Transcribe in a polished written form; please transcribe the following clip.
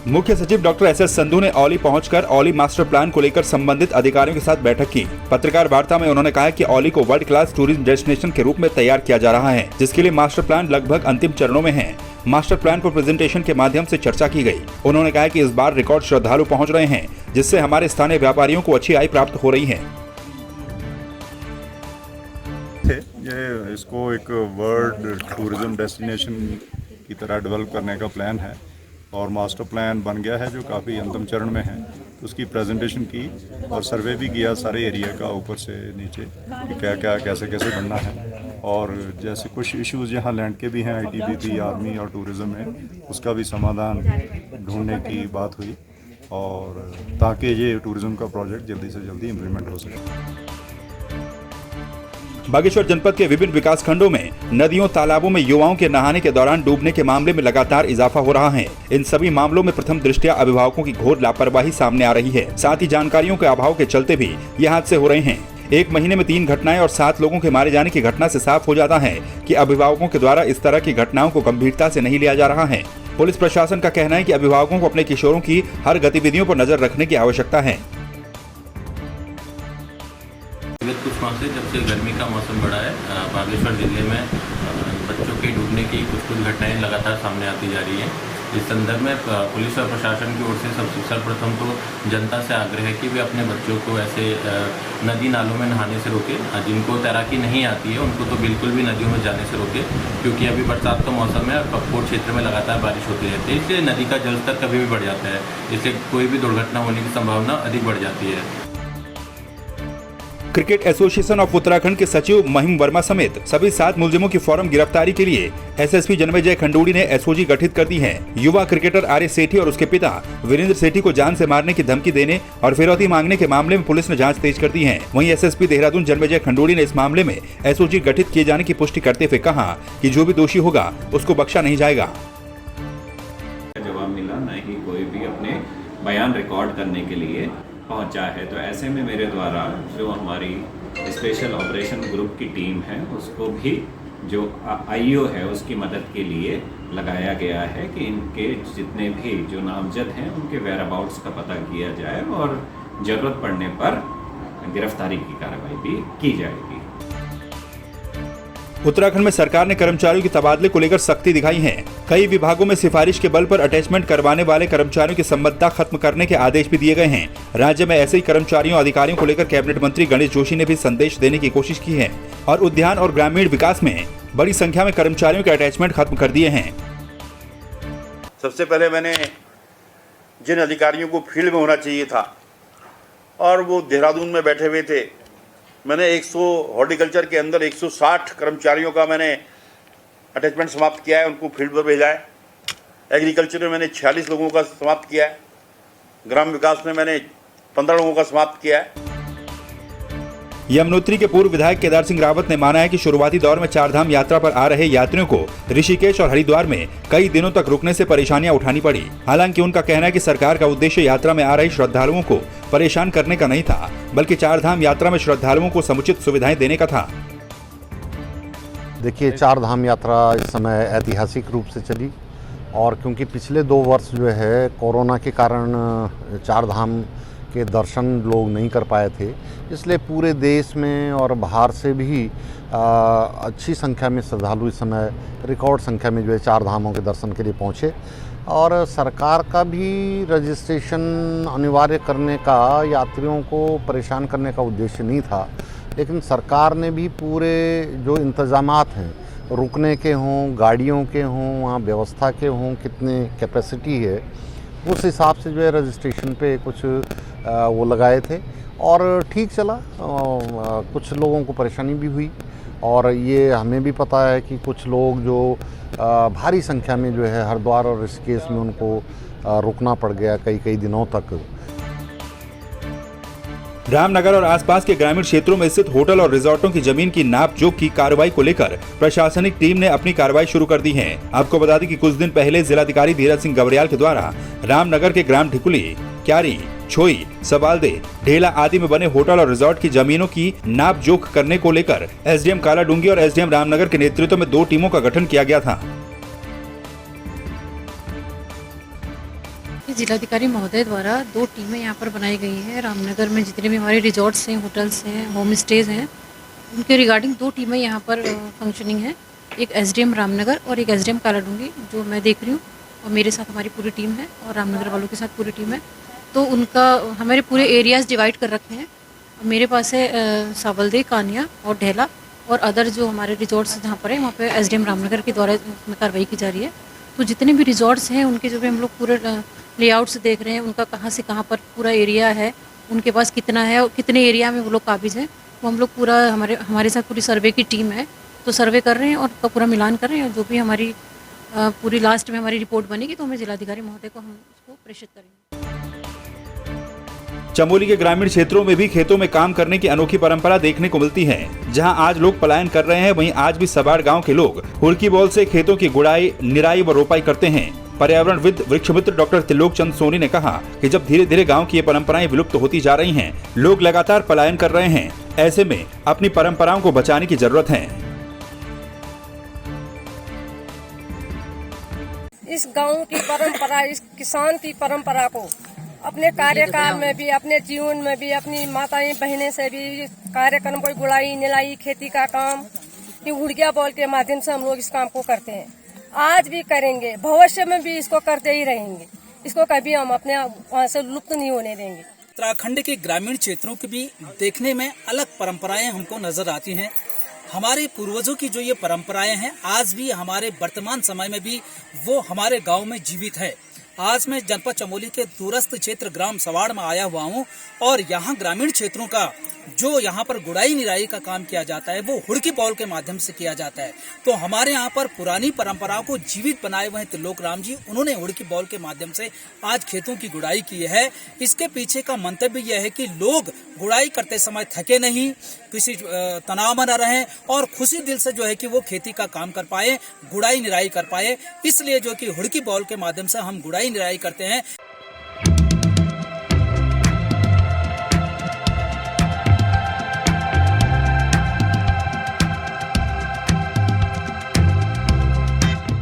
मुख्य सचिव doctor SS. Sandhu ने औली पहुंचकर औली मास्टर प्लान को लेकर संबंधित अधिकारियों के साथ बैठक की। पत्रकार वार्ता में उन्होंने कहा कि औली को वर्ल्ड क्लास टूरिज्म डेस्टिनेशन के रूप में तैयार किया जा रहा है, जिसके लिए मास्टर प्लान लगभग अंतिम चरणों में है। मास्टर प्लान पर प्रेजेंटेशन के माध्यम से चर्चा की गई। उन्होंने कहा कि इस बार रिकॉर्ड श्रद्धालु पहुँच रहे हैं, जिससे हमारे स्थानीय व्यापारियों को अच्छी आय प्राप्त हो रही है। ये इसको एक वर्ल्ड टूरिज्म डेस्टिनेशन की तरह डेवलप करने का प्लान है और मास्टर प्लान बन गया है जो काफ़ी अंतिम चरण में है। उसकी प्रेजेंटेशन की और सर्वे भी किया सारे एरिया का ऊपर से नीचे कि क्या क्या कैसे कैसे बनना है। और जैसे कुछ इश्यूज़ यहाँ लैंड के भी हैं, आईटीबीपी, आर्मी और टूरिज़्म में, उसका भी समाधान ढूंढने की बात हुई और ताकि ये टूरिज़्म का प्रोजेक्ट जल्दी से जल्दी इम्प्लीमेंट हो सके। बागेश्वर जनपद के विभिन्न विकास खंडों में नदियों तालाबों में युवाओं के नहाने के दौरान डूबने के मामले में लगातार इजाफा हो रहा है। इन सभी मामलों में प्रथम दृष्टया अभिभावकों की घोर लापरवाही सामने आ रही है। साथ ही जानकारियों के अभाव के चलते भी ये हादसे हो रहे हैं। एक महीने में 3 घटनाएं और 7 लोगों के मारे जाने की घटना से साफ हो जाता है कि अभिभावकों के द्वारा इस तरह की घटनाओं को गंभीरता से नहीं लिया जा रहा है। पुलिस प्रशासन का कहना है कि अभिभावकों को अपने किशोरों की हर गतिविधियों पर नजर रखने की आवश्यकता है। कुछ माह से जब से गर्मी का मौसम बढ़ा है, बागेश्वर जिले में बच्चों के डूबने की कुछ घटनाएं लगातार सामने आती जा रही हैं। इस संदर्भ में पुलिस और प्रशासन की ओर से सर्वप्रथम तो जनता से आग्रह है कि वे अपने बच्चों को ऐसे नदी नालों में नहाने से रोकें। जिनको तैराकी नहीं आती है उनको तो बिल्कुल भी नदियों में जाने से रोकें, क्योंकि अभी बरसात का मौसम है और कपकोट क्षेत्र में लगातार बारिश होती रहती है। इसलिए नदी का जलस्तर कभी भी बढ़ जाता है, इससे कोई भी दुर्घटना होने की संभावना अधिक बढ़ जाती है। क्रिकेट एसोसिएशन ऑफ उत्तराखंड के सचिव महिम वर्मा समेत सभी 7 मुलजिमों की फौरन गिरफ्तारी के लिए एसएसपी जन्मेजय खंडूड़ी ने एसओजी गठित कर दी है। युवा क्रिकेटर आर्य सेठी और उसके पिता वीरेंद्र सेठी को जान से मारने की धमकी देने और फिरौती मांगने के मामले में पुलिस ने जांच तेज कर दी है। वहीं एसएसपी देहरादून जन्मेजय खंडूड़ी ने इस मामले में एसओजी गठित किए जाने की पुष्टि करते हुए कहा कि जो भी दोषी होगा उसको बख्शा नहीं जाएगा। जवाब मिला न ही कोई भी अपने बयान रिकॉर्ड करने के लिए पहुंचा है, तो ऐसे में मेरे द्वारा जो हमारी स्पेशल ऑपरेशन ग्रुप की टीम है उसको भी जो आईओ है उसकी मदद के लिए लगाया गया है कि इनके जितने भी जो नामजद हैं उनके वेयर अबाउट्स का पता किया जाए और ज़रूरत पड़ने पर गिरफ्तारी की कार्रवाई भी की जाएगी। उत्तराखंड में सरकार ने कर्मचारियों के तबादले को लेकर सख्ती दिखाई है। कई विभागों में सिफारिश के बल पर अटैचमेंट करवाने वाले कर्मचारियों की संबद्धता खत्म करने के आदेश भी दिए गए हैं। राज्य में ऐसे ही कर्मचारियों अधिकारियों को लेकर कैबिनेट मंत्री गणेश जोशी ने भी संदेश देने की कोशिश की है और उद्यान और ग्रामीण विकास में बड़ी संख्या में कर्मचारियों के अटैचमेंट खत्म कर दिए हैं। सबसे पहले मैंने जिन अधिकारियों को फील्ड में होना चाहिए था और वो देहरादून में बैठे हुए थे, मैंने 100 हॉर्टिकल्चर के अंदर 160 कर्मचारियों का मैंने अटैचमेंट समाप्त किया है, उनको फील्ड पर भेजा है। एग्रीकल्चर में मैंने 46 लोगों का समाप्त किया है। ग्राम विकास में मैंने 15 लोगों का समाप्त किया है। यमुनोत्री के पूर्व विधायक केदार सिंह रावत ने माना है कि शुरुआती दौर में 4 धाम यात्रा पर आ रहे यात्रियों को ऋषिकेश और हरिद्वार में कई दिनों तक रुकने से परेशानियां उठानी पड़ी। हालांकि उनका कहना है कि सरकार का उद्देश्य यात्रा में आ रहे श्रद्धालुओं को परेशान करने का नहीं था, बल्कि 4 धाम यात्रा में श्रद्धालुओं को समुचित सुविधाएं देने का था। देखिए, 4 धाम यात्रा इस समय ऐतिहासिक रूप से चली और क्योंकि पिछले 2 वर्ष जो है कोरोना के कारण 4 धाम के दर्शन लोग नहीं कर पाए थे, इसलिए पूरे देश में और बाहर से भी अच्छी संख्या में श्रद्धालु इस समय रिकॉर्ड संख्या में जो है 4 धामों के दर्शन के लिए पहुँचे। और सरकार का भी रजिस्ट्रेशन अनिवार्य करने का यात्रियों को परेशान करने का उद्देश्य नहीं था, लेकिन सरकार ने भी पूरे जो इंतज़ामात हैं, रुकने के हों, गाड़ियों के हों, वहाँ व्यवस्था के हों, कितने कैपेसिटी है, उस हिसाब से जो है रजिस्ट्रेशन पे कुछ वो लगाए थे और ठीक चला। कुछ लोगों को परेशानी भी हुई और ये हमें भी पता है कि कुछ लोग जो भारी संख्या में जो है हरिद्वार और ऋषिकेश में उनको रुकना पड़ गया कई दिनों तक। रामनगर और आसपास के ग्रामीण क्षेत्रों में स्थित होटल और रिजॉर्टों की जमीन की नाप जोख की कार्रवाई को लेकर प्रशासनिक टीम ने अपनी कार्रवाई शुरू कर दी है। आपको बता दें कि कुछ दिन पहले जिलाधिकारी धीरज सिंह गबरियाल के द्वारा रामनगर के ग्राम ढिकुली, क्यारी, छोई, सबालदे, ढेला आदि में बने होटल और रिजॉर्ट की जमीनों की नाप जोख करने को लेकर एसडीएम कालाडूंगी और एसडीएम रामनगर के नेतृत्व में 2 टीमों का गठन किया गया था। जिलाधिकारी महोदय द्वारा 2 टीमें यहाँ पर बनाई गई हैं। रामनगर में जितने भी हमारे रिजॉर्ट्स हैं, होटल्स हैं, होम स्टेज़ हैं, उनके रिगार्डिंग 2 टीमें यहाँ पर फंक्शनिंग हैं। एक एसडीएम रामनगर और एक एसडीएम कालाडूंगी जो मैं देख रही हूँ, और मेरे साथ हमारी पूरी टीम है और रामनगर वालों के साथ पूरी टीम है। तो उनका हमारे पूरे एरियाज़ डिवाइड कर रखे हैं। मेरे पास है सावलदे, कानिया और ढेला, और अदर जो हमारे रिजॉर्ट्स जहाँ पर है वहाँ पे एसडीएम रामनगर के द्वारा उसमें कार्रवाई की जा रही है। तो जितने भी रिजॉर्ट्स हैं उनके जो भी हम लोग पूरे लेआउट्स देख रहे हैं, उनका कहाँ से कहाँ पर पूरा एरिया है, उनके पास कितना है और कितने एरिया में वो लोग काबिज हैं, वो हम लोग पूरा हमारे साथ पूरी सर्वे की टीम है, तो सर्वे कर रहे हैं और उसका पूरा मिलान कर रहे हैं। और जो भी हमारी पूरी लास्ट में हमारी रिपोर्ट बनेगी तो हमें जिलाधिकारी महोदय को हम उसको प्रेषित करेंगे। चमोली के ग्रामीण क्षेत्रों में भी खेतों में काम करने की अनोखी परंपरा देखने को मिलती है। जहां आज लोग पलायन कर रहे हैं, वहीं आज भी सबाड़ गांव के लोग हुड़की बॉल से खेतों की गुड़ाई, निराई व रोपाई करते हैं। पर्यावरणविद वृक्षमित्र डॉक्टर त्रिलोक चंद सोनी ने कहा कि जब धीरे धीरे गांव की ये परंपराएं विलुप्त होती जा रही हैं, लोग लगातार पलायन कर रहे हैं, ऐसे में अपनी परंपराओं को बचाने की जरूरत है। इस गांव की परंपरा, इस किसान की परंपरा को अपने कार्यकाल में भी, अपने जीवन में भी, अपनी माताएं बहनें से भी कार्यक्रम को गुड़ाई, निलाई, खेती का काम हुड़किया बॉल के माध्यम से हम लोग इस काम को करते हैं। आज भी करेंगे, भविष्य में भी इसको करते ही रहेंगे। इसको कभी हम अपने वहाँ से लुप्त नहीं होने देंगे। उत्तराखंड के ग्रामीण क्षेत्रों की भी देखने में अलग परंपराएं हमको नजर आती हैं। हमारे पूर्वजों की जो ये परंपराएं हैं, आज भी हमारे वर्तमान समय में भी वो हमारे गांव में जीवित है। आज मैं जनपद चमोली के दूरस्थ क्षेत्र ग्राम सवाड़ में आया हुआ हूँ और यहाँ ग्रामीण क्षेत्रों का जो यहाँ पर गुड़ाई निराई का काम किया जाता है वो हुड़की बॉल के माध्यम से किया जाता है। तो हमारे यहाँ पर पुरानी परंपराओं को जीवित बनाए हुए हैं त्रिलोक राम जी, उन्होंने हुड़की बॉल के माध्यम से आज खेतों की गुड़ाई की है। इसके पीछे का मंतव्य यह है कि लोग गुड़ाई करते समय थके नहीं, किसी तनाव में न रहें और खुशी दिल से जो है कि वो खेती का काम कर पाए, गुड़ाई निराई कर पाए। इसलिए जो कि हुड़की बॉल के माध्यम से हम गुड़ाई निराई करते हैं।